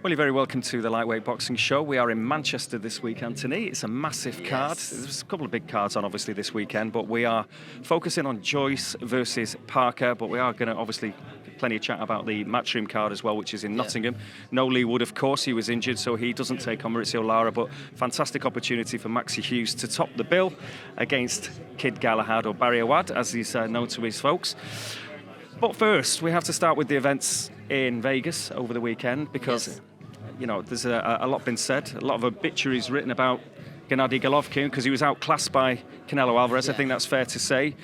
Well, you're very welcome to the Lightweight Boxing Show. We are in Manchester this week, Anthony. It's a massive card. There's a couple of big cards on, obviously, this weekend, but we are focusing on Joyce versus Parker, but we are going to, obviously, plenty of chat about the Matchroom card as well, which is in Nottingham. No Lee Wood, of course. He was injured, so he doesn't take on Maurizio Lara, but fantastic opportunity for Maxi Hughes to top the bill against Kid Gallagher, or Barry Awad, as he's known to his folks. But first, we have to start with the events in Vegas over the weekend, because you know, there's a lot been said, a lot of obituaries written about Gennady Golovkin because he was outclassed by Canelo Alvarez. I think that's fair to say.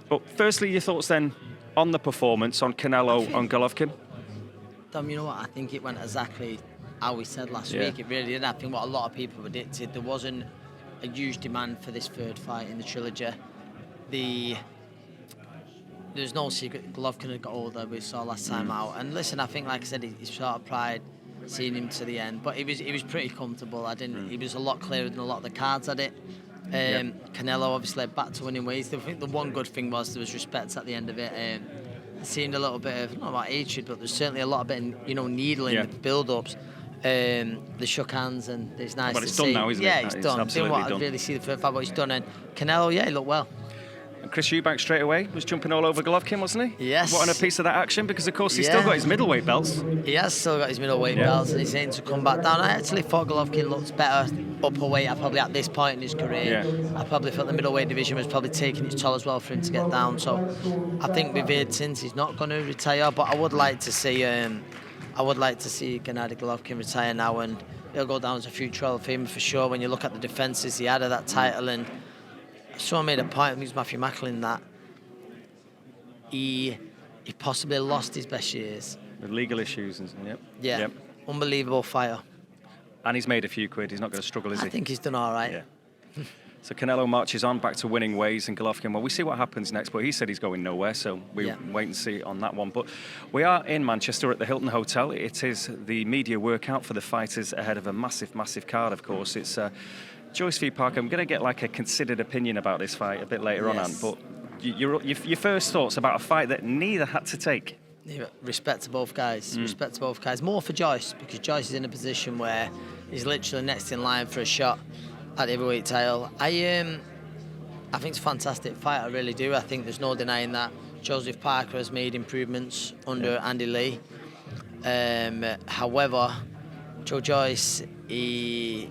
But firstly, your thoughts then on the performance, on Canelo, on Golovkin? Dom, you know what? I think it went exactly how we said last week. It really did. I think what a lot of people predicted, there wasn't a huge demand for this third fight in the trilogy. There's no secret. Golovkin had got older. We saw last time out. And listen, I think, like I said, his sort of pride, seeing him to the end, but he was pretty comfortable. He was a lot clearer than a lot of the cards had it. Canelo obviously back to winning ways. I think the one good thing was there was respect at the end of it. It seemed a little bit of, not about hatred, but there's certainly a lot of needling the build-ups. They shook hands and it's nice to see. But it's done now, isn't it? Yeah, it's done. Absolutely Didn't want done. to really see the first fight, but he's done. And Canelo, he looked well. And Chris Eubank straight away was jumping all over Golovkin, wasn't he? Yes. Wanting a piece of that action, because of course he's still got his middleweight belts. He has still got his middleweight belts, and he's aiming to come back down. I actually thought Golovkin looked better upper weight. Probably at this point in his career, I probably felt the middleweight division was probably taking its toll as well for him to get down. So I think we've heard since he's not going to retire, but I would like to see Gennady Golovkin retire now, and he'll go down as a future Hall of Famer for sure. When you look at the defences he had of that title, and someone made a point, I think it was Matthew Macklin, that he possibly lost his best years. With legal issues and Unbelievable fighter. And he's made a few quid. He's not going to struggle, is he? I think he's done all right. Yeah. So Canelo marches on back to winning ways, and Golovkin, well, we see what happens next, but he said he's going nowhere, so we'll wait and see on that one. But we are in Manchester at the Hilton Hotel. It is the media workout for the fighters ahead of a massive, massive card, of course. It's Joyce v. Parker. I'm going to get like a considered opinion about this fight a bit later on, Ant, but your first thoughts about a fight that neither had to take? Respect to both guys. Respect to both guys. More for Joyce, because Joyce is in a position where he's literally next in line for a shot at the heavyweight title. I think it's a fantastic fight. I really do. I think there's no denying that Joseph Parker has made improvements under Andy Lee. However, Joe Joyce, he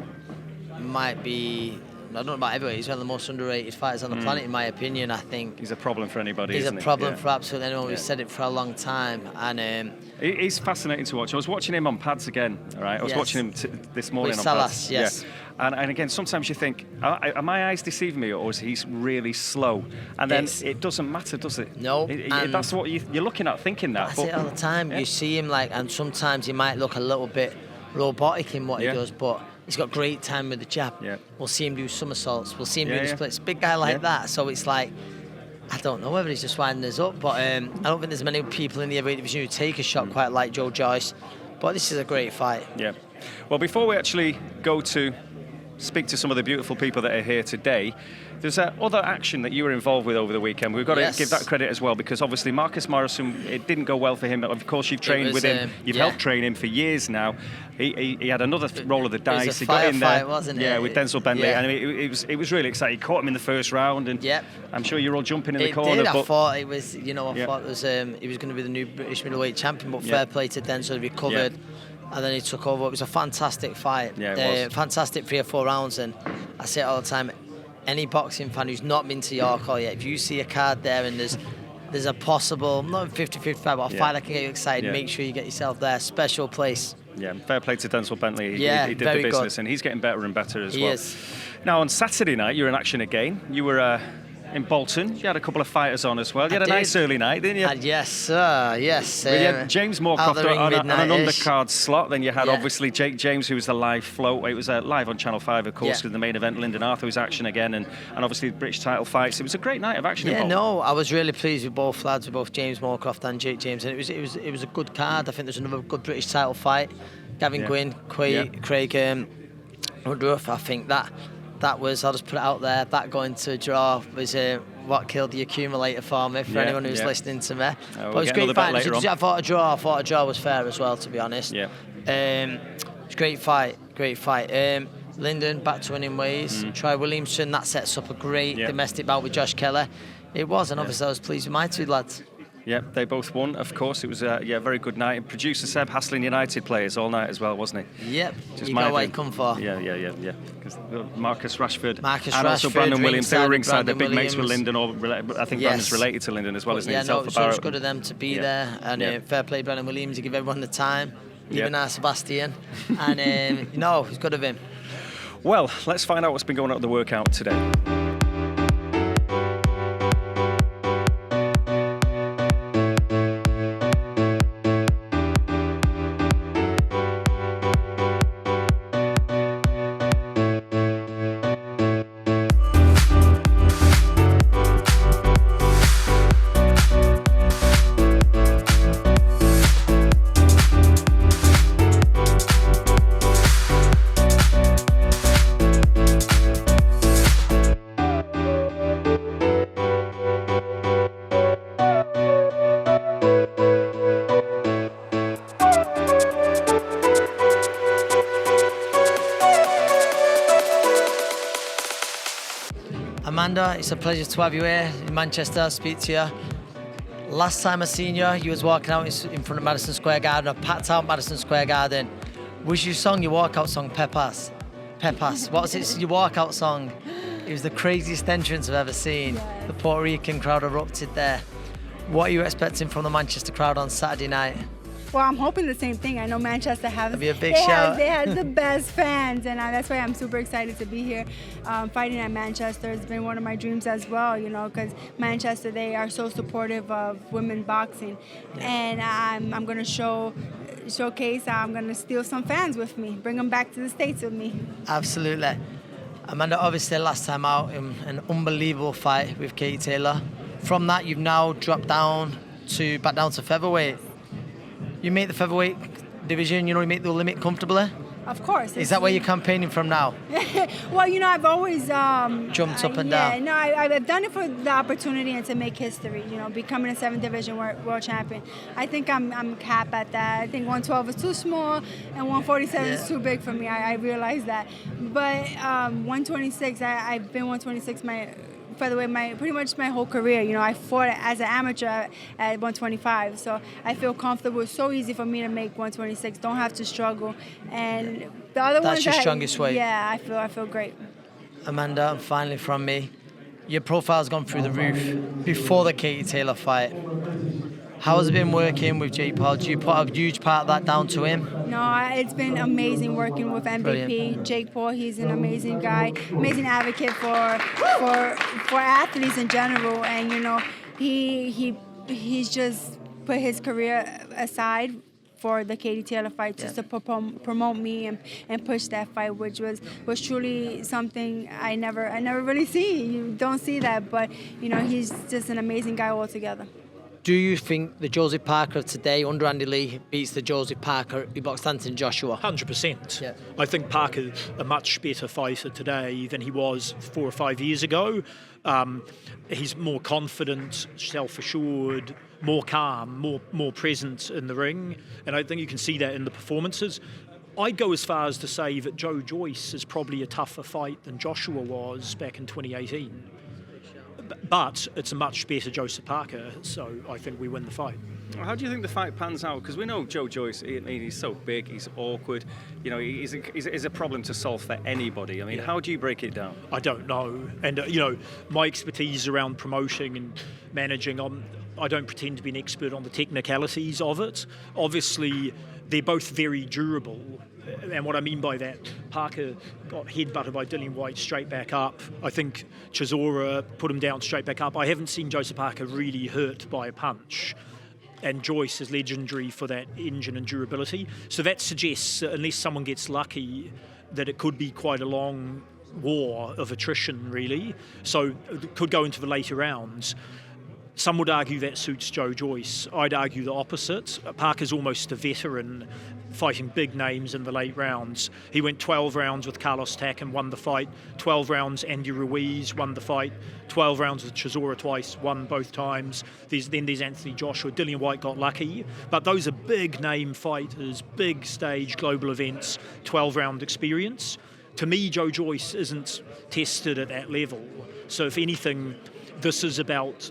might be, I don't know about heavyweight, he's one of the most underrated fighters on the planet, in my opinion. I think he's a problem for anybody. He's a problem for absolutely anyone. We've said it for a long time, and he's fascinating to watch. I was watching him on pads again. All right, I was watching him this morning with on Salas, pads. And again, sometimes you think, are my eyes deceiving me, or is he really slow? And then it doesn't matter, does it? No. That's what you're looking at, thinking that. That's it all the time. You see him and sometimes he might look a little bit robotic in what he does, but he's got great time with the jab. We'll see him do somersaults. We'll see him do the splits. Big guy like that. So it's like, I don't know whether he's just winding us up, but I don't think there's many people in the heavyweight division who take a shot quite like Joe Joyce. But this is a great fight. Yeah. Well, before we actually go to speak to some of the beautiful people that are here today, there's other action that you were involved with over the weekend. We've got to give that credit as well, because obviously Marcus Morrison, it didn't go well for him. Of course, you've trained with him. You've helped train him for years now. He had another roll of the dice. He got in there, wasn't it? With Denzel Bentley. And it was really exciting. He caught him in the first round, and I'm sure you're all jumping in the corner. I thought it was, he was going to be the new British middleweight champion, but fair play to Denzel, recovered. And then he took over. It was a fantastic fight. Fantastic 3 or 4 rounds. And I say it all the time, any boxing fan who's not been to York Hall yet, if you see a card there and there's a possible, not 50-50 fight, but a fight that can get you excited, make sure you get yourself there. Special place. Yeah, fair play to Denzel Bentley. He did the business, and he's getting better and better as well. He is. Now, on Saturday night, you were in action again. You were in Bolton. You had a couple of fighters on as well. You had a nice early night, didn't you? Yes, sir. Yes. You had James Moorcroft on an undercard slot. Then you had obviously Jake James, who was the live float. It was live on Channel 5, of course, with the main event. Lyndon Arthur was action again, and obviously the British title fights. It was a great night of action. I was really pleased with both lads, with both James Moorcroft and Jake James, and it was a good card. I think there's another good British title fight. Gavin Gwynn, Craig Woodruff. I think that was, I'll just put it out there, that going to a draw was what killed the accumulator for me, for anyone who's listening to me. But it was great fight. I thought a draw was fair as well, to be honest. It's a great fight. Lyndon back to winning ways. Troy Williamson, that sets up a great domestic bout with Josh Keller. It was, and obviously I was pleased with my two lads. Yeah, they both won, of course. It was a very good night. And producer Seb hassling United players all night as well, wasn't he? Yep, you got what you come for. Yeah. Marcus Rashford and also Brandon Williams. They were ringside. They're big mates with Williams. Lyndon. I think Brandon's related to Lyndon as well, isn't he? Yeah, it was good of them to be there. And fair play, Brandon Williams, to give everyone the time. Even our Sebastian. And, it's good of him. Well, let's find out what's been going on at the workout today. Amanda, it's a pleasure to have you here in Manchester, speak to you. Last time I seen you, you was walking out in front of Madison Square Garden, a packed out Madison Square Garden. Was your walkout song, Pepas? What was it, your walkout song? It was the craziest entrance I've ever seen. The Puerto Rican crowd erupted there. What are you expecting from the Manchester crowd on Saturday night? Well, I'm hoping the same thing. I know Manchester has be a big shout. They have the best fans, and that's why I'm super excited to be here fighting at Manchester. It's been one of my dreams as well, because Manchester, they are so supportive of women boxing, and I'm going to showcase. I'm going to steal some fans with me, bring them back to the States with me. Absolutely. Amanda, obviously last time out in an unbelievable fight with Katie Taylor. From that, you've now dropped back down to featherweight. You make the featherweight division, you make the limit comfortably? Of course. Is that where you're campaigning from now? Well, I've always jumped up and down. No, I've done it for the opportunity and to make history. Becoming a 7th division world champion. I think I'm capped at that. I think 112 is too small and 147 is too big for me. I realize that. But 126, I've been 126 featherweight pretty much my whole career. I fought as an amateur at 125, so I feel comfortable. It's so easy for me to make 126. Don't have to struggle. And the other ones, that's your strongest weight. Yeah, I feel great. Amanda, finally from me, your profile's gone through the roof before the Katie Taylor fight. How has it been working with Jake Paul? Do you put a huge part of that down to him? No, it's been amazing working with MVP. Brilliant. Jake Paul, he's an amazing guy, amazing advocate for athletes in general. And he's just put his career aside for the Katie Taylor fight just to promote me and push that fight, which was truly something I never really see. You don't see that, but he's just an amazing guy altogether. Do you think the Joseph Parker of today under Andy Lee beats the Joseph Parker who boxed Anthony Joshua? 100%. Yeah. I think Parker's a much better fighter today than he was 4 or 5 years ago. He's more confident, self-assured, more calm, more present in the ring, and I think you can see that in the performances. I'd go as far as to say that Joyce is probably a tougher fight than Joshua was back in 2018. But it's a much better Joseph Parker, so I think we win the fight. How do you think the fight pans out? Because we know Joyce, he's so big, he's awkward, he's a problem to solve for anybody. I mean, how do you break it down? I don't know. And, my expertise around promoting and managing, I don't pretend to be an expert on the technicalities of it. Obviously, they're both very durable. And what I mean by that, Parker got headbutted by Dillian Whyte straight back up. I think Chisora put him down straight back up. I haven't seen Joseph Parker really hurt by a punch. And Joyce is legendary for that engine and durability. So that suggests, unless someone gets lucky, that it could be quite a long war of attrition, really. So it could go into the later rounds. Some would argue that suits Joe Joyce. I'd argue the opposite. Parker's almost a veteran, fighting big names in the late rounds. He went 12 rounds with Carlos Takam, won the fight. 12 rounds, Andy Ruiz won the fight. 12 rounds with Chisora twice, won both times. Then there's Anthony Joshua. Dillian White got lucky. But those are big name fighters, big stage global events, 12-round experience. To me, Joe Joyce isn't tested at that level. So if anything, this is about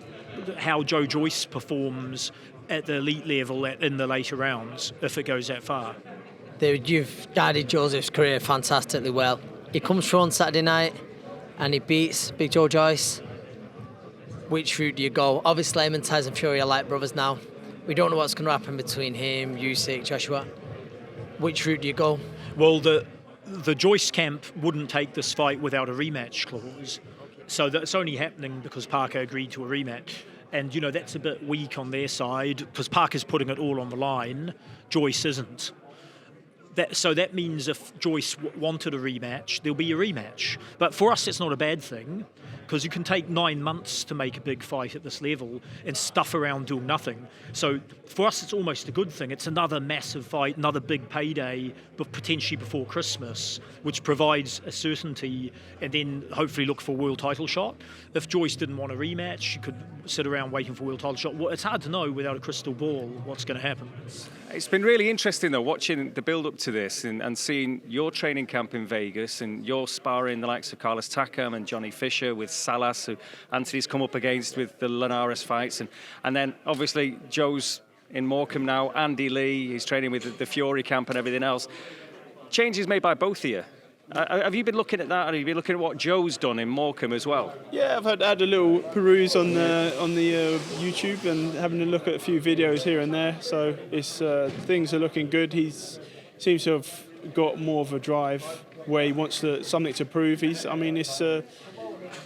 how Joe Joyce performs at the elite level in the later rounds, if it goes that far. David, you've guided Joseph's career fantastically well. He comes through on Saturday night and he beats Big Joe Joyce. Which route do you go? Obviously, him and Tyson Fury are like brothers now. We don't know what's going to happen between him, Usyk, Joshua. Which route do you go? Well, the Joyce camp wouldn't take this fight without a rematch clause. So that's only happening because Parker agreed to a rematch. And, that's a bit weak on their side because Parker's putting it all on the line. Joyce isn't. So that means if Joyce wanted a rematch, there'll be a rematch. But for us, it's not a bad thing because you can take 9 months to make a big fight at this level and stuff around doing nothing. So for us, it's almost a good thing. It's another massive fight, another big payday, but potentially before Christmas, which provides a certainty and then hopefully look for a world title shot. If Joyce didn't want a rematch, you could sit around waiting for a world title shot. Well, it's hard to know without a crystal ball what's going to happen. It's been really interesting, though, watching the build-up to this and seeing your training camp in Vegas and your sparring the likes of Carlos Takam and Johnny Fisher with Salas, who Anthony's come up against with the Linares fights. And then, obviously, Joe's in Morecambe now, Andy Lee, he's training with the Fury camp and everything else. Changes made by both of you. Have you been looking at that, or have you been looking at what Joe's done in Morecambe as well? Yeah, I've had a little peruse on the YouTube and having a look at a few videos here and there. So it's things are looking good. He seems to have got more of a drive where he wants something to prove.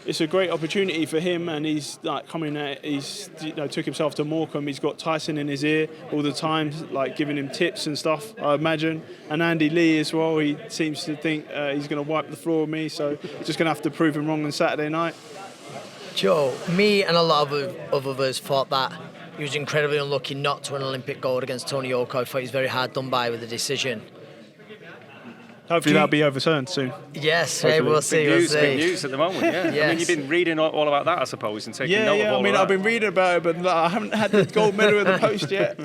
It's a great opportunity for him, and he's like took himself to Morecambe. He's got Tyson in his ear all the time, like giving him tips and stuff, I imagine. And Andy Lee as well. He seems to think he's going to wipe the floor with me, so just going to have to prove him wrong on Saturday night. Joe, me and a lot of others thought that he was incredibly unlucky not to win an Olympic gold against Tony Yoka. I thought he was very hard done by with the decision. Hopefully that'll be overturned soon. Yes, we'll see. Big news at the moment, yeah. Yes. I mean, you've been reading all about that, I suppose, and taking note of all of that. I've been reading about it, but I haven't had the gold medal in the post yet.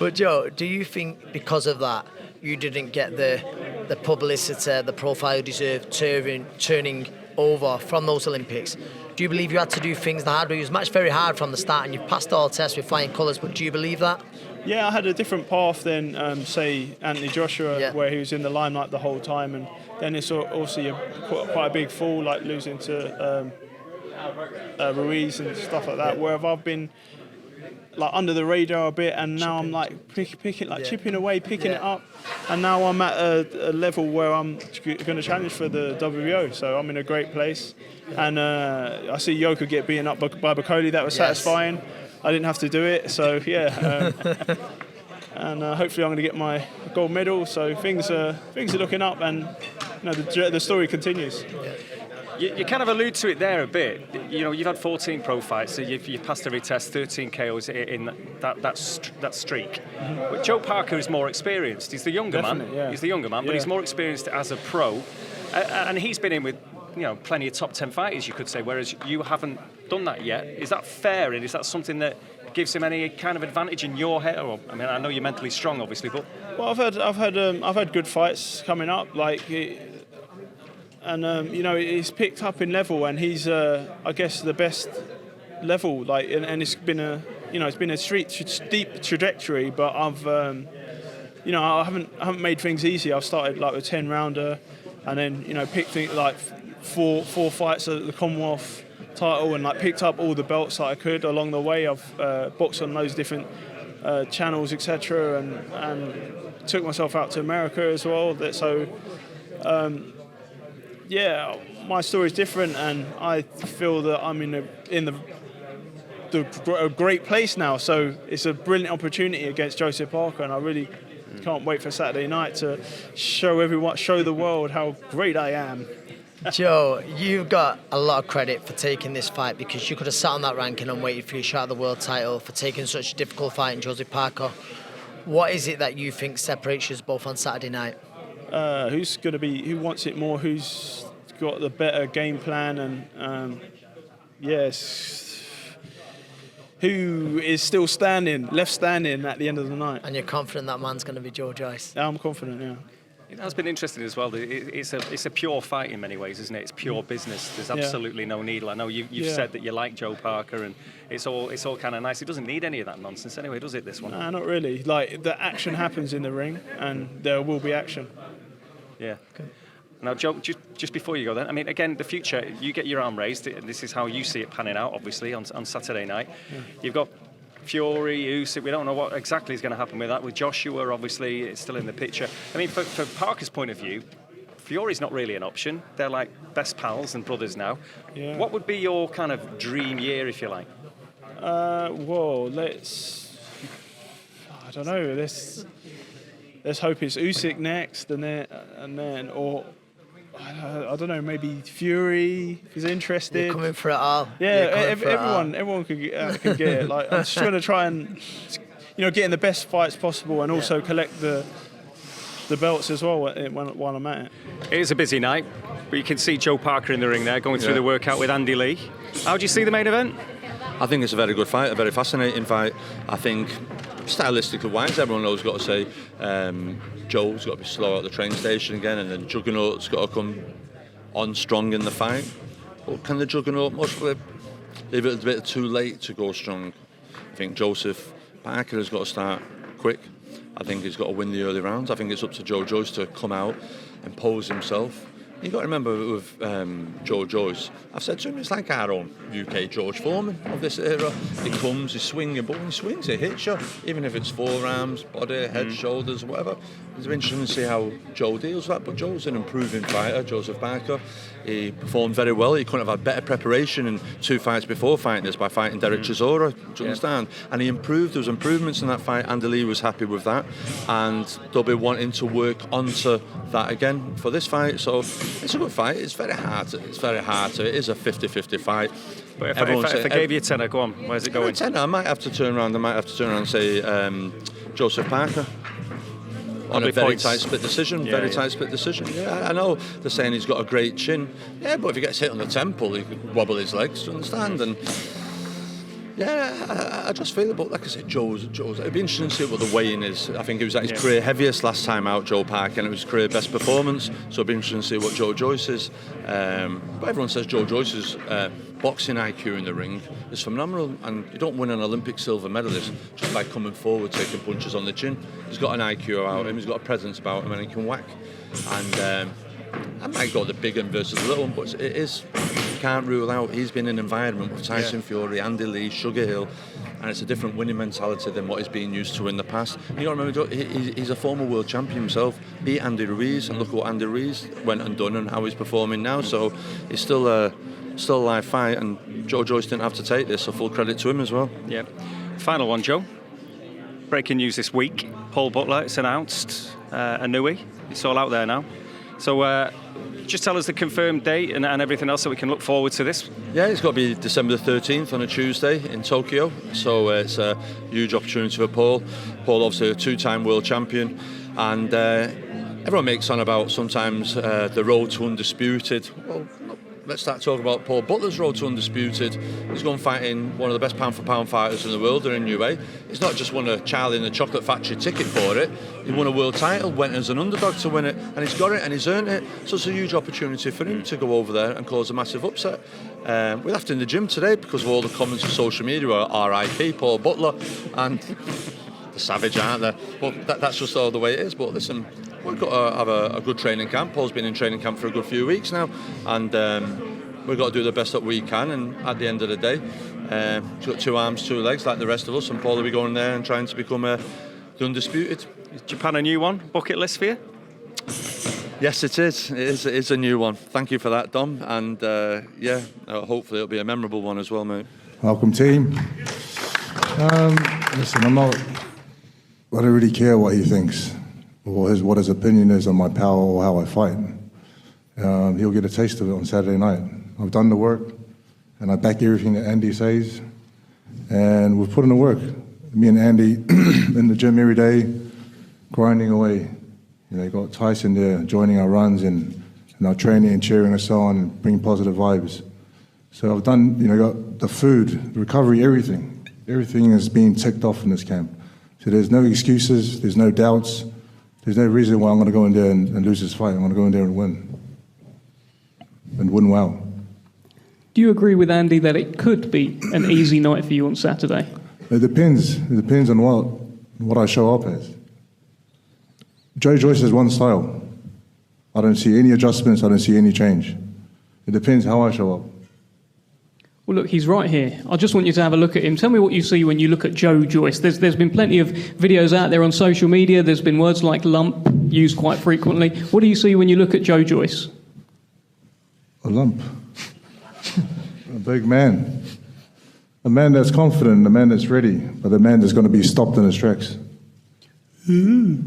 But Joe, do you think because of that, you didn't get the publicity, the profile you deserved turning over from those Olympics? Do you believe you had to do things the hard way? It was matched very hard from the start, and you passed all tests with flying colours, but do you believe that? Yeah, I had a different path than, say, Anthony Joshua, where he was in the limelight the whole time, and then it's obviously quite a big fall, like losing to Ruiz and stuff like that, where I've been like under the radar a bit, and now I'm like chipping away, picking it up, and now I'm at a level where I'm going to challenge for the WBO, so I'm in a great place, and I see Yoka get beaten up by Bakoli. That was satisfying. I didn't have to do it, so yeah. And hopefully I'm going to get my gold medal. So things are looking up, and the story continues. You kind of allude to it there a bit. You've had 14 pro fights, so you've passed every test, 13 KOs in that streak. Mm-hmm. But Joe Parker is more experienced. He's the younger man. Yeah. He's the younger man, but he's more experienced as a pro, and he's been in with plenty of top 10 fighters, you could say, whereas you haven't done that yet. Is that fair, and is that something that gives him any kind of advantage in your head? Or, I mean, I know you're mentally strong, obviously, but well, I've had good fights coming up, he's picked up in level, and he's I guess the best level, and it's been a steep trajectory, but I haven't made things easy. I've started like a 10-rounder, and then picked things like four fights at the Commonwealth title, and picked up all the belts that I could along the way. I've boxed on those different channels, etc., and took myself out to America as well. My story is different, and I feel that I'm in a great place now. So it's a brilliant opportunity against Joseph Parker, and I really can't wait for Saturday night to show the world how great I am. Joe, you've got a lot of credit for taking this fight because you could have sat on that ranking and waited for your shot at the world title, for taking such a difficult fight in Joseph Parker. What is it that you think separates you both on Saturday night? Who wants it more, who's got the better game plan, and who is still left standing at the end of the night. And you're confident that man's going to be Joe Joyce? I'm confident, yeah. It has been interesting as well. It's a pure fight in many ways, isn't it? It's pure business. There's absolutely no needle. I know you've said that you like Joe Parker, and it's all kind of nice. It doesn't need any of that nonsense anyway, does it? This one? Nah, not really. Like, the action happens in the ring, and there will be action. Yeah. Okay. Now, Joe, just before you go then, I mean, again, the future, you get your arm raised. This is how you see it panning out, obviously, on Saturday night. Yeah. You've got Fury, Usyk, we don't know what exactly is going to happen with that. With Joshua, obviously, it's still in the picture. I mean, for Parker's point of view, Fury's not really an option. They're like best pals and brothers now. Yeah. What would be your kind of dream year, if you like? I don't know. Let's hope it's Usyk next, and then, or I don't know, maybe Fury is interested. You're coming for it all. Yeah, everyone can get it. Like, I'm just going to try and, get in the best fights possible, and also collect the belts as well while I'm at it. It is a busy night, but you can see Joe Parker in the ring there, going through the workout with Andy Lee. How do you see the main event? I think it's a very good fight, a very fascinating fight. I think stylistically wise, everyone knows got to say Joe's got to be slow at the train station again, and then Juggernaut's got to come on strong in the fight. But can the Juggernaut possibly leave it a bit too late to go strong? I think Joseph Parker has got to start quick. I think he's got to win the early rounds. I think it's up to Joe Joyce to come out and pose himself. You've got to remember with Joe Joyce, I've said to him, it's like our own UK George Foreman of this era. He comes, he's swinging, but when he swings, he hits you. Even if it's forearms, body, head, shoulders, whatever. It's interesting to see how Joe deals with that. But Joe's an improving fighter, Joseph Parker. He performed very well. He couldn't have had better preparation in 2 fights before fighting this by fighting Derek Chisora, do you understand? And he improved. There was improvements in that fight. Andy Lee was happy with that. And they'll be wanting to work onto that again for this fight. So it's a good fight. It's very hard. It is a 50-50 fight. But if I gave you a tenner, go on, where's it going? I might have to turn around and say Joseph Parker. On a very tight split decision, tight split decision. Yeah, I know they're saying he's got a great chin. Yeah, but if he gets hit on the temple, he could wobble his legs, do you understand? And yeah, I just feel it. But like I said, Joe's. It'd be interesting to see what the weigh-in is. I think he was at his career heaviest last time out, Joe Parker, and it was his career best performance. So it'd be interesting to see what Joe Joyce is. But everyone says Joe Joyce's boxing IQ in the ring is phenomenal, and you don't win an Olympic silver medalist just by coming forward, taking punches on the chin. He's got an IQ about him, he's got a presence about him, and he can whack. And I might go the big one versus the little one, but it is, you can't rule out. He's been in an environment with Tyson Fury, Andy Lee, Sugar Hill, and it's a different winning mentality than what he's been used to in the past. You got to remember, he's a former world champion himself, beat Andy Ruiz, and look at what Andy Ruiz went and done and how he's performing now. So he's still a live fight, and Joe Joyce didn't have to take this, so full credit to him as well. Yeah. Final one, Joe. Breaking news this week. Paul Butler, it's announced, Anui. It's all out there now. So just tell us the confirmed date and everything else so we can look forward to this. Yeah, it's got to be December the 13th on a Tuesday in Tokyo. So it's a huge opportunity for Paul. Paul, obviously a 2-time world champion. And everyone makes on about sometimes the road to undisputed. Well, let's start talking about Paul Butler's road to undisputed. He's gone fighting one of the best pound-for-pound fighters in the world, in UA. He's not just won a Charlie in the Chocolate Factory ticket for it. He won a world title, went as an underdog to win it, and he's got it and he's earned it. So it's a huge opportunity for him to go over there and cause a massive upset. We left in the gym today because of all the comments on social media are RIP Paul Butler, and the savage, aren't they? But that's just all the way it is. But listen, we've got to have a good training camp. Paul's been in training camp for a good few weeks now, and we've got to do the best that we can. And at the end of the day, he's got 2 arms, 2 legs like the rest of us, and Paul will be going there and trying to become the undisputed. Is Japan a new one? Bucket list for you? Yes, it is. It is a new one. Thank you for that, Dom. And hopefully it'll be a memorable one as well, mate. Welcome, team. Listen, I don't really care what he thinks or what his opinion is on my power or how I fight. he'll get a taste of it on Saturday night. I've done the work, and I back everything that Andy says, and we've put in the work. Me and Andy in the gym every day, grinding away. You got Tyson there joining our runs and our training and cheering us on and bringing positive vibes. So I've done, got the food, the recovery, everything. Everything is being ticked off in this camp. So there's no excuses, there's no doubts, there's no reason why I'm going to go in there and lose this fight. I'm going to go in there and win. And win well. Do you agree with Andy that it could be an easy night for you on Saturday? It depends. It depends on what I show up as. Joe Joyce has one style. I don't see any adjustments, I don't see any change. It depends how I show up. Well, look, he's right here. I just want you to have a look at him. Tell me what you see when you look at Joe Joyce. There's been plenty of videos out there on social media. There's been words like lump used quite frequently. What do you see when you look at Joe Joyce? A lump. A big man. A man that's confident, a man that's ready, but a man that's going to be stopped in his tracks. Do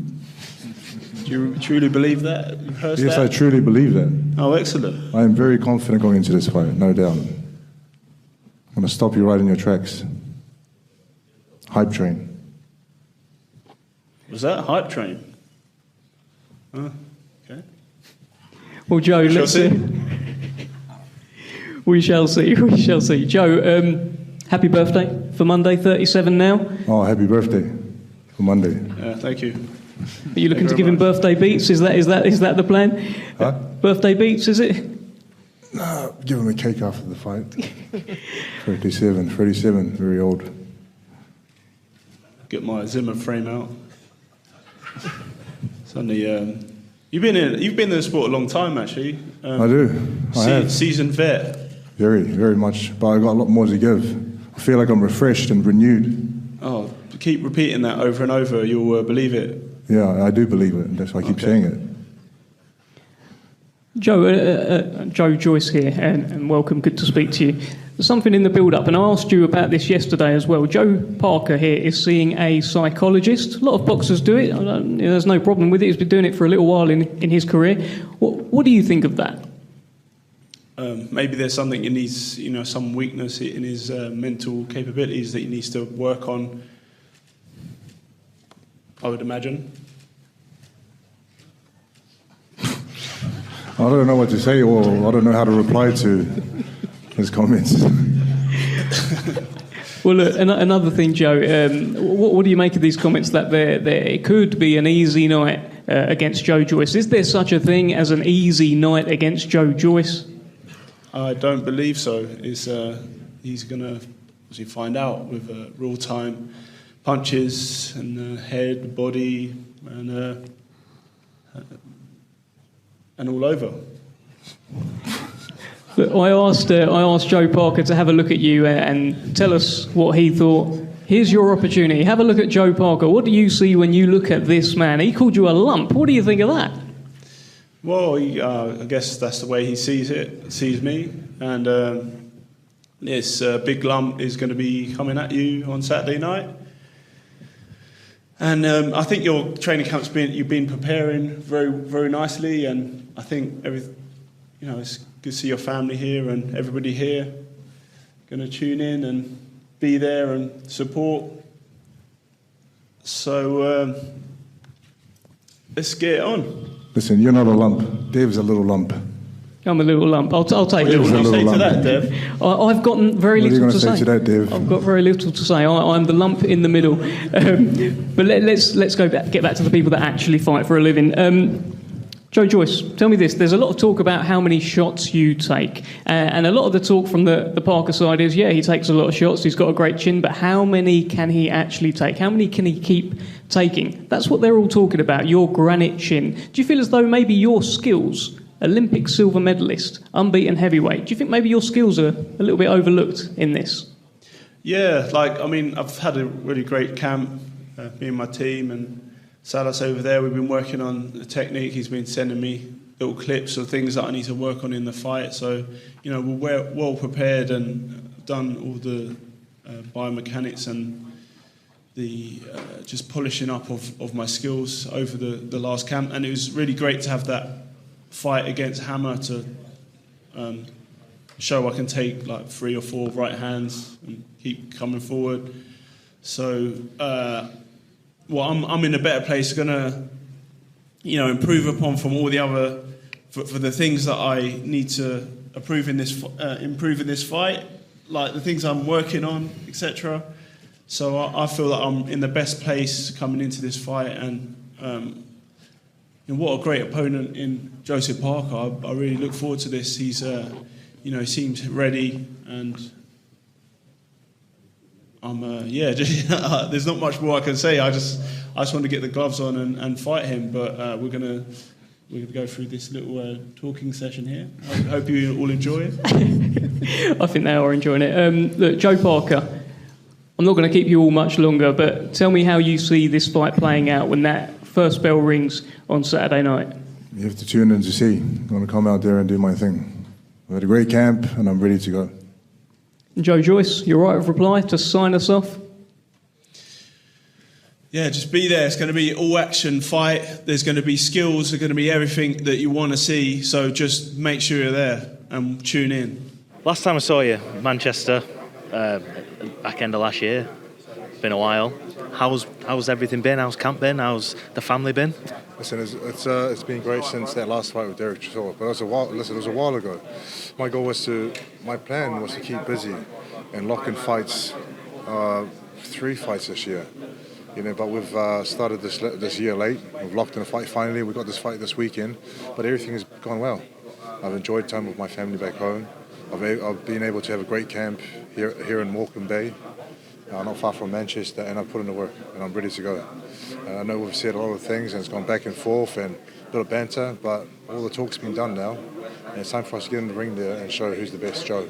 you truly believe that? You heard Yes, that? I truly believe that. Oh, excellent. I am very confident going into this fight, no doubt. I'm going to stop you right in your tracks. Hype train. Was that a hype train? Oh, okay. Well, Joe, let's see. We shall see. We shall see. Joe, happy birthday for Monday, 37 now. Oh, happy birthday for Monday. Thank you. Are you looking to give him birthday beats? Is that the plan? Huh? Birthday beats, is it? No, give him a cake after the fight. 37, very old. Get my Zimmer frame out. Suddenly, you've been in the sport a long time, actually. I do. I have. Seasoned vet. Very, very much. But I've got a lot more to give. I feel like I'm refreshed and renewed. Oh, keep repeating that over and over. You'll believe it. Yeah, I do believe it. That's why I keep saying it. Joe, Joe Joyce here, and welcome. Good to speak to you. There's something in the build-up, and I asked you about this yesterday as well. Joe Parker here is seeing a psychologist. A lot of boxers do it. There's no problem with it. He's been doing it for a little while in his career. What do you think of that? Maybe there's something in his, some weakness in his mental capabilities that he needs to work on, I would imagine. I don't know what to say, or I don't know how to reply to his comments. Well, look, another thing, Joe, what do you make of these comments that it could be an easy night against Joe Joyce? Is there such a thing as an easy night against Joe Joyce? I don't believe so. He's going to obviously find out with real-time punches and head, body, and all over. Look, I asked Joe Parker to have a look at you and tell us what he thought. Here's your opportunity. Have a look at Joe Parker. What do you see when you look at this man? He called you a lump. What do you think of that? Well, I guess that's the way he sees me. And this big lump is going to be coming at you on Saturday night. And I think your training camp's you've been preparing very, very nicely. And I think it's good to see your family here and everybody here going to tune in and be there and support. So let's get it on. Listen, you're not a lump. Dave's a little lump. I'm a little lump. I'll take it. What do you say to that, Dev? I've got very little to say. What are you going to say to that, Dev? I've got very little to say. I'm the lump in the middle. But let's get back to the people that actually fight for a living. Joe Joyce, tell me this. There's a lot of talk about how many shots you take. And a lot of the talk from the Parker side is, yeah, he takes a lot of shots. He's got a great chin. But how many can he actually take? How many can he keep taking? That's what they're all talking about, your granite chin. Do you feel as though maybe your skills, Olympic silver medalist, unbeaten heavyweight, do you think maybe your skills are a little bit overlooked in this? Yeah, I've had a really great camp, me and my team, and Salas over there, we've been working on the technique. He's been sending me little clips of things that I need to work on in the fight. So, we're well prepared and done all the biomechanics and the just polishing up of my skills over the last camp. And it was really great to have that fight against Hammer to show I can take like 3 or 4 right hands and keep coming forward. So, I'm in a better place. Gonna, improve upon from all the other for the things that I need to improve in this fight, like the things I'm working on, etc. So I feel that I'm in the best place coming into this fight, and what a great opponent in Joseph Parker. I really look forward to this. He's, he seems ready, and I'm, there's not much more I can say. I just want to get the gloves on and fight him. But we're gonna go through this little talking session here. I hope you all enjoy it. I think they are enjoying it. Look, Joe Parker, I'm not going to keep you all much longer, but tell me how you see this fight playing out when that first bell rings on Saturday night. You have to tune in to see. I'm going to come out there and do my thing. I've had a great camp, and I'm ready to go. Joe Joyce, your right of reply to sign us off? Yeah, just be there. It's going to be all-action fight. There's going to be skills. There's going to be everything that you want to see. So just make sure you're there and tune in. Last time I saw you, Manchester, back end of last year. Been a while. How's everything been? How's camp been? How's the family been? Listen, it's been great since that last fight with Derek Chisora. But it was a while ago. My plan was to keep busy and lock in fights, 3 fights this year. But we've started this year late. We've locked in a fight finally. We got this fight this weekend, but everything has gone well. I've enjoyed time with my family back home. I've been able to have a great camp here in Morecambe Bay, not far from Manchester, and I've put in the work, and I'm ready to go. I know we've said a lot of things, and it's gone back and forth, and a bit of banter, but all the talk's been done now, and it's time for us to get in the ring there and show who's the best Joe.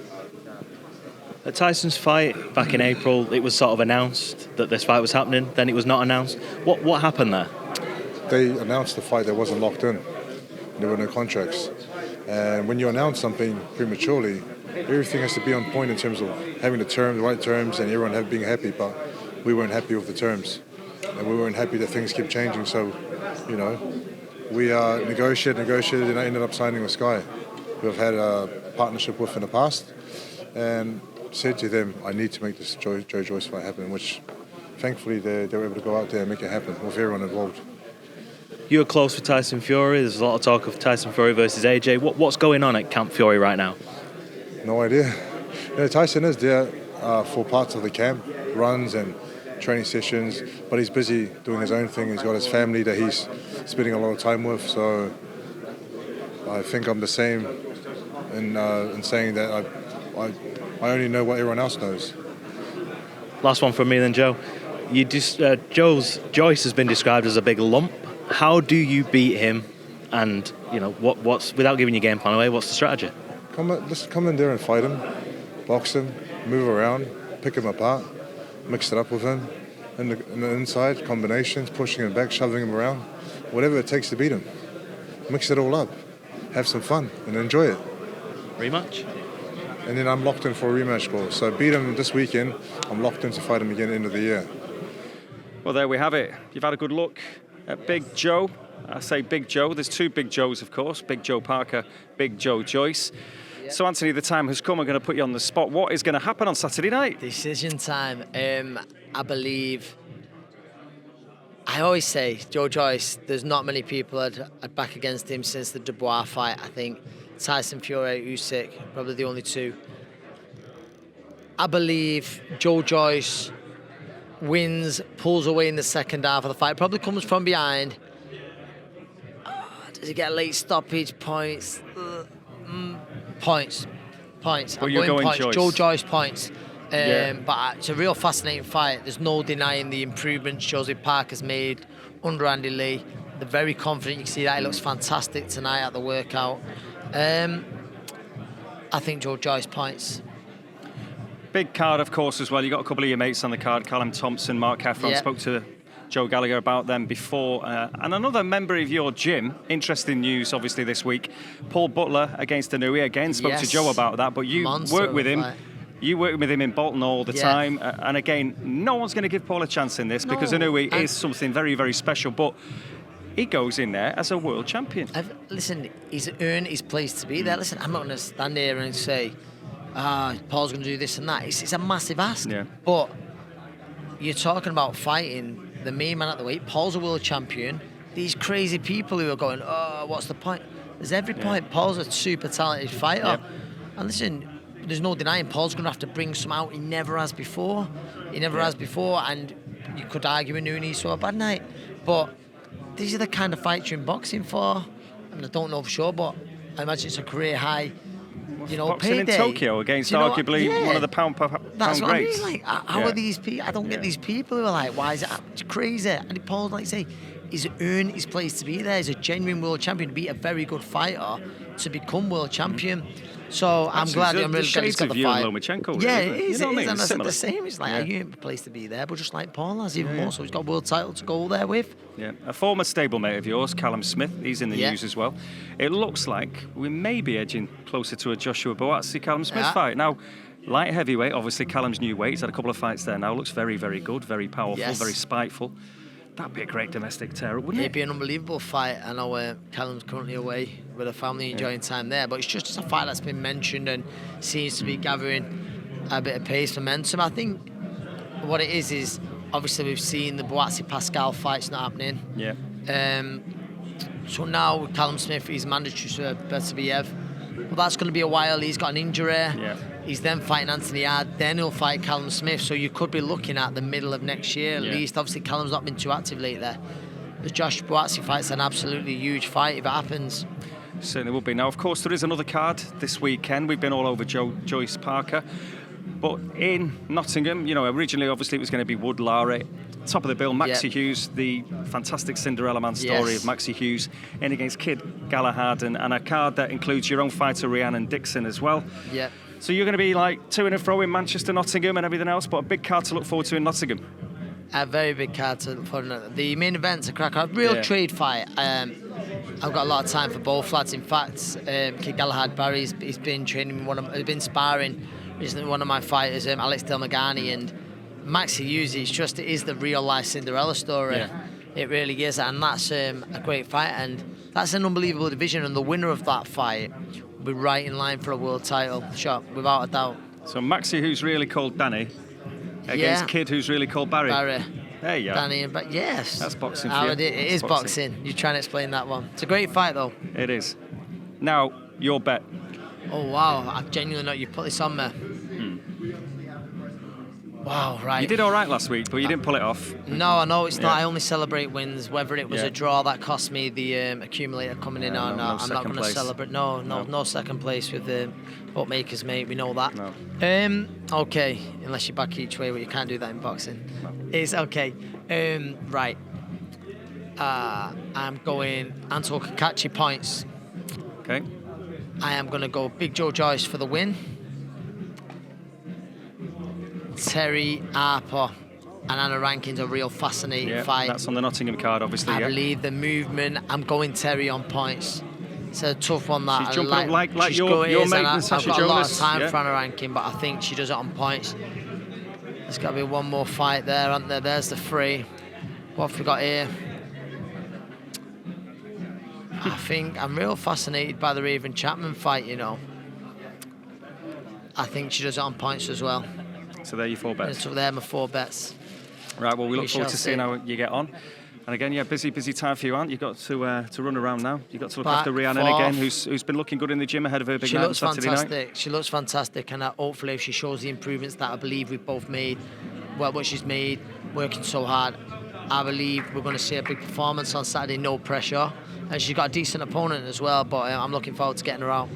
At Tyson's fight back in April, it was sort of announced that this fight was happening, then it was not announced. What happened there? They announced the fight that wasn't locked in. There were no contracts. And when you announce something prematurely, everything has to be on point in terms of having the right terms, and everyone being happy, but we weren't happy with the terms. And we weren't happy that things kept changing, so, we negotiated, and I ended up signing with Sky, who I've had a partnership with in the past, and said to them, I need to make this Joe Joyce fight happen, which thankfully they were able to go out there and make it happen with everyone involved. You were close with Tyson Fury. There's a lot of talk of Tyson Fury versus AJ. What's going on at Camp Fury right now? No idea. Tyson is there for parts of the camp, runs and training sessions, but he's busy doing his own thing. He's got his family that he's spending a lot of time with, so I think I'm the same in saying that I only know what everyone else knows. Last one from me then, Joe. Joyce has been described as a big lump. How do you beat him? And what's without giving your game plan away? What's the strategy? Just come in there and fight him, box him, move around, pick him apart, mix it up with him. In the inside, combinations, pushing him back, shoving him around, whatever it takes to beat him. Mix it all up, have some fun, and enjoy it. Rematch? And then I'm locked in for a rematch goal. So beat him this weekend, I'm locked in to fight him again at the end of the year. Well, there we have it. You've had a good look at Big Joe. I say Big Joe. There's 2 Big Joes, of course. Big Joe Parker, Big Joe Joyce. Yep. So, Anthony, the time has come. I'm going to put you on the spot. What is going to happen on Saturday night? Decision time. I believe... I always say, Joe Joyce, there's not many people I'd back against him since the Dubois fight. I think Tyson Fury, Usyk, probably the only 2. I believe Joe Joyce wins, pulls away in the second half of the fight, probably comes from behind. Does he get late stoppage points? Points. Well, you're going points. Joyce. Joe Joyce points. Yeah. But it's a real fascinating fight. There's no denying the improvements Joseph Parker's made under Andy Lee. They're very confident. You can see that. He looks fantastic tonight at the workout. I think Joe Joyce points. Big card, of course, as well. You got a couple of your mates on the card, Callum Thompson, Mark Heffron. Yep. Spoke to Joe Gallagher about them before. And another member of your gym, interesting news, obviously, this week. Paul Butler against Inouye. Again, spoke to Joe about that, but you work with him. You work with him in Bolton all the time. And again, no one's going to give Paul a chance in this because Inouye is something very, very special. But he goes in there as a world champion. Listen, he's earned his place to be there. Listen, I'm not going to stand here and say, Paul's going to do this and that. It's a massive ask. Yeah. But you're talking about fighting the main man at the weight. Paul's a world champion. These crazy people who are going, what's the point? There's every point. Paul's a super talented fighter. Yep. And listen, there's no denying Paul's going to have to bring some out he never has before. And you could argue with Nooney saw a bad night. But these are the kind of fights you're in boxing for. I mean, I don't know for sure, but I imagine it's a career high, boxing payday. in Tokyo against arguably one of the pound greats. That's what I mean. Like, how are these people? I don't get these people who are like, why is it it's crazy? And Paul, like say, he's earned his place to be there. He's a genuine world champion, to be a very good fighter, to become world champion. So I'm glad. I'm really glad he's got the fight. Lomachenko, yeah, really, it is. You know what I mean? And I said the Similar. same. It's like, you ain't a place to be there, but just like Paul has, even more. So he's got a world title to go there with. Yeah, a former stablemate of yours, Callum Smith, he's in the news as well. It looks like we may be edging closer to a Joshua Buatsi-Callum Smith fight. Now, light heavyweight, obviously Callum's new weight. He's had a couple of fights there now. Looks very, very good, very powerful, very spiteful. That'd be a great domestic terror, wouldn't it? It'd be an unbelievable fight. I know Callum's currently away with a family enjoying time there, but it's just a fight that's been mentioned and seems to be gathering a bit of pace, momentum. I think what it is obviously we've seen the Buatsi-Pascal fight's not happening. Yeah. So now with Callum Smith, he's mandatory to Beterbiev. But that's going to be a while. He's got an injury. Yeah. He's then fighting Anthony Hard. Then he'll fight Callum Smith. So you could be looking at the middle of next year at least. Obviously, Callum's not been too active lately. The Josh Buatsi fight's an absolutely huge fight if it happens. Certainly will be. Now, of course, there is another card this weekend. We've been all over Joyce Parker. But in Nottingham, originally, obviously, it was going to be Wood Lowry. Top of the bill, Maxie Hughes, the fantastic Cinderella Man story of Maxie Hughes, in against Kid Gallagher, and a card that includes your own fighter, Rhiannon Dixon, as well. Yeah. So you're going to be like to and fro in Manchester, Nottingham, and everything else, but a big card to look forward to in Nottingham. A very big card to look forward to. The main event's a cracker, real trade fight. I've got a lot of time for both lads. In fact, Kid Gallagher, Barry's he's been training he's been sparring recently with one of my fighters, Alex Delmagani, and Maxie Hughes. It is the real life Cinderella story. Yeah. It really is, and that's a great fight, and that's an unbelievable division. And the winner of that fight will be right in line for a world title shot, without a doubt. So Maxie, who's really called Danny, against Kid, who's really called Barry. There you go. Danny and yes, that's boxing for you. It is boxing. You're trying to explain that one. It's a great fight, though. It is. Now, your bet. Oh wow! I genuinely know you put this on me. Wow, right. You did all right last week, but you didn't pull it off. No, I know it's not. I only celebrate wins. Whether it was a draw that cost me the accumulator coming in or not, I'm not going to celebrate. No second place with the bookmakers, mate. We know that. No. Okay, unless you back each way, but you can't do that in boxing. No. It's okay. Right. I'm going Anto Kakachi points. Okay. I am going to go Big Joe Joyce for the win. Terry Harper and Anna Rankin's a real fascinating fight. That's on the Nottingham card, obviously. I believe the movement. I'm going Terry on points. It's a tough one. That she's jumping up like your mate and Sasha I've got Jonas. a lot of time for Anna Rankin, but I think she does it on points. There's got to be one more fight there, aren't there? There's the three. What have we got here? I think I'm real fascinated by the Raven Chapman fight. I think she does it on points as well. So there are your 4 bets. So there are my 4 bets. Right, well, we look forward to seeing how you get on. And again, busy time for you, Ant. You've got to run around now. You've got to look after Rhiannon again, who's been looking good in the gym ahead of her big night on Saturday night. She looks fantastic, and hopefully if she shows the improvements that I believe we've both made, what she's made, working so hard, I believe we're going to see a big performance on Saturday, no pressure. And she's got a decent opponent as well, but I'm looking forward to getting her out.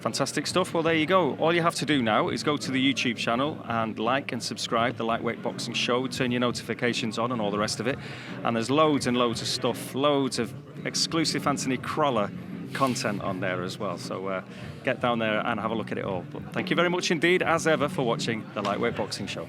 Fantastic stuff. Well, there you go. All you have to do now is go to the YouTube channel and like and subscribe, the Lightweight Boxing Show, turn your notifications on and all the rest of it. And there's loads and loads of stuff, loads of exclusive Anthony Crolla content on there as well. So get down there and have a look at it all. But thank you very much indeed, as ever, for watching the Lightweight Boxing Show.